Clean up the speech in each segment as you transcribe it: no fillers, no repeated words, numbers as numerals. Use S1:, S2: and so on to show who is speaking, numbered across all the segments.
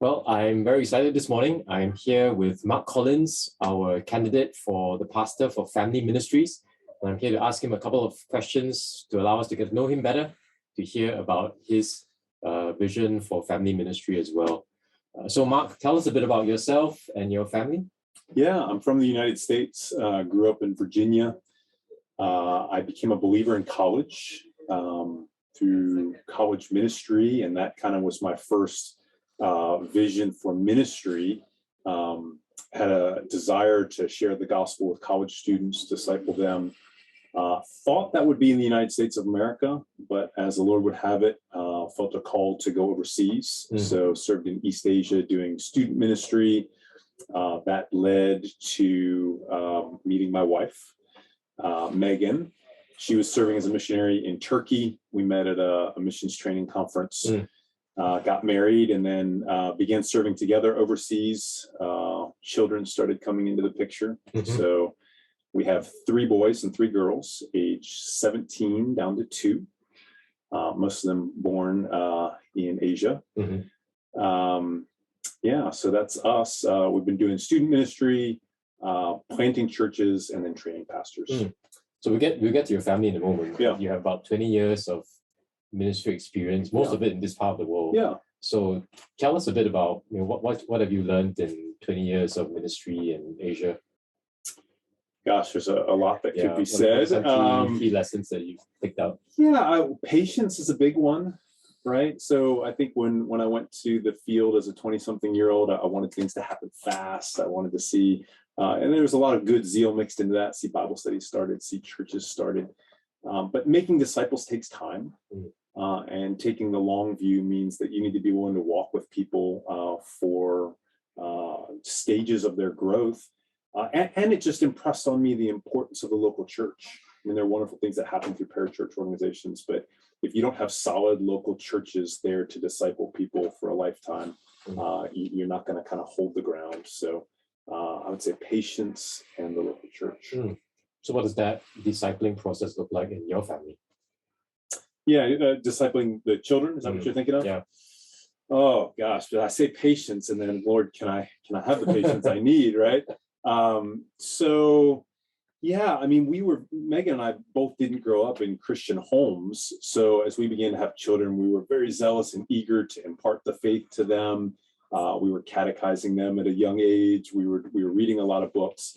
S1: Well, I'm very excited this morning. I'm here with Mark Collins, our candidate for the pastor for family ministries. And I'm here to ask him a couple of questions to allow us to get to know him better, to hear about his vision for family ministry as well. So Mark, tell us a bit about yourself and your family.
S2: Yeah, I'm from the United States, grew up in Virginia. I became a believer in college through college ministry, and that kind of was my first vision for ministry. Had a desire to share the gospel with college students, disciple them. Thought that would be in the United States of America, but as the Lord would have it, felt a call to go overseas. So served in East Asia doing student ministry. That led to meeting my wife, Megan. She was serving as a missionary in Turkey. We met at a missions training conference, got married, and then began serving together overseas. Children started coming into the picture. So we have 3 boys and 3 girls, age 17 down to 2. Most of them born in Asia. Yeah, so that's us. We've been doing student ministry, planting churches, and then training pastors.
S1: So we'll get to your family in a moment.
S2: Yeah.
S1: You have about 20 years of ministry experience, most of it in this part of the world.
S2: Yeah.
S1: So tell us a bit about what have you learned in 20 years of ministry in Asia?
S2: Gosh, there's a lot that could be
S1: What
S2: said.
S1: are some key lessons that you've picked up?
S2: Yeah, patience is a big one, right? So I think when I went to the field as a 20-something-year-old, I wanted things to happen fast. I wanted to see, and there was a lot of good zeal mixed into that. See Bible studies started, see churches started. But making disciples takes time. And taking the long view means that you need to be willing to walk with people for stages of their growth. And it just impressed on me the importance of the local church. I mean, there are wonderful things that happen through parachurch organizations, but if you don't have solid local churches there to disciple people for a lifetime, you're not going to kind of hold the ground. So I would say patience and the local church.
S1: So what does that discipling process look like in your family?
S2: Yeah, discipling the children, is that what you're thinking of?
S1: Yeah.
S2: Oh gosh, but I say patience, and then Lord, can I have the patience I need, right? So yeah, I mean, Megan and I both didn't grow up in Christian homes. So as we began to have children, we were very zealous and eager to impart the faith to them. We were catechizing them at a young age. We were reading a lot of books,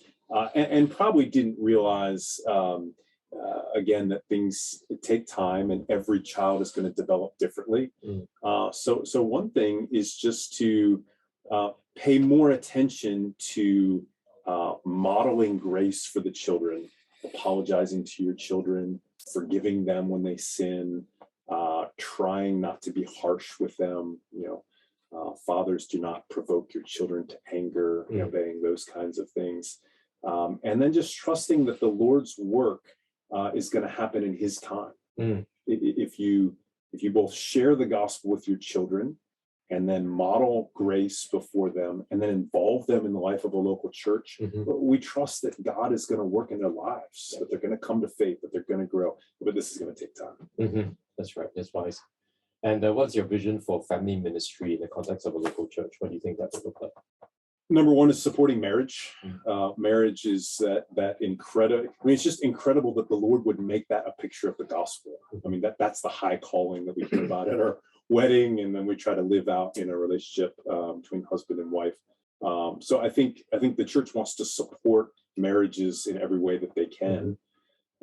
S2: and probably didn't realize, again, that things take time and every child is going to develop differently. So one thing is just to pay more attention to modeling grace for the children, apologizing to your children, forgiving them when they sin, trying not to be harsh with them. Fathers, do not provoke your children to anger, obeying those kinds of things. And then just trusting that the Lord's work is going to happen in His time. If you both share the gospel with your children and then model grace before them and then involve them in the life of a local church, we trust that God is going to work in their lives, that they're going to come to faith, that they're going to grow. But this is going to take time.
S1: That's right. That's wise. And what's your vision for family ministry in the context of a local church? What do you think that would look like?
S2: Number one is supporting marriage. Marriage is that incredible. I mean, it's just incredible that the Lord would make that a picture of the gospel. I mean, that's the high calling that we hear about at our wedding, and then we try to live out in a relationship between husband and wife. So I think the church wants to support marriages in every way that they can.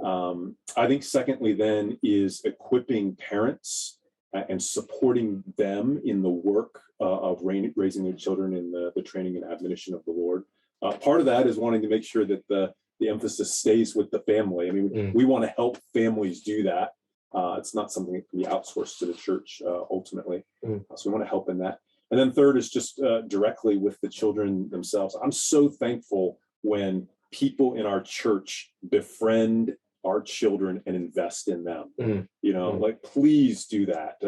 S2: I think secondly then is equipping parents and supporting them in the work of raising their children in the training and admonition of the Lord. Part of that is wanting to make sure that the emphasis stays with the family. I mean, we want to help families do that. It's not something that can be outsourced to the church ultimately. So we want to help in that. And then third is just directly with the children themselves. I'm so thankful when people in our church befriend our children and invest in them. Like, please do that.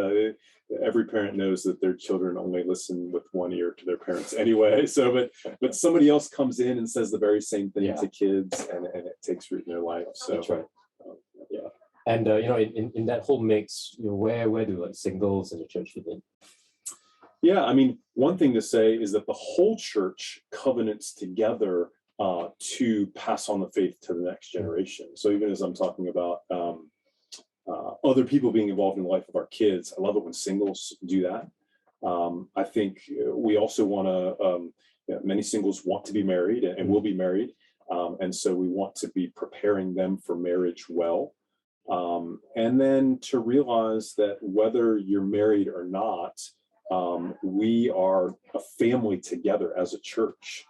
S2: Every parent knows that their children only listen with one ear to their parents anyway. So, but somebody else comes in and says the very same thing to kids, and it takes root in their life. So
S1: that's right. And in that whole mix, where do like singles in the church fit in?
S2: Yeah, I mean, one thing to say is that the whole church covenants together to pass on the faith to the next generation. So even as I'm talking about other people being involved in the life of our kids, I love it when singles do that. I think we also want to, many singles want to be married and will be married. And so we want to be preparing them for marriage well. And then to realize that whether you're married or not, we are a family together as a church.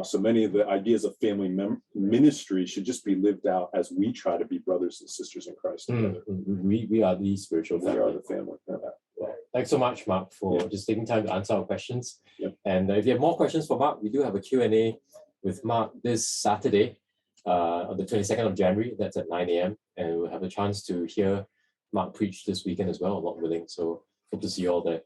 S2: So many of the ideas of family ministry should just be lived out as we try to be brothers and sisters in Christ together.
S1: We are the spiritual family.
S2: We are the family.
S1: Well, thanks so much, Mark, for just taking time to answer our questions.
S2: Yep.
S1: And if you have more questions for Mark, we do have a Q&A with Mark this Saturday, on the 22nd of January. That's at 9 a.m. And we'll have a chance to hear Mark preach this weekend as well, Lord willing. So hope to see you all there.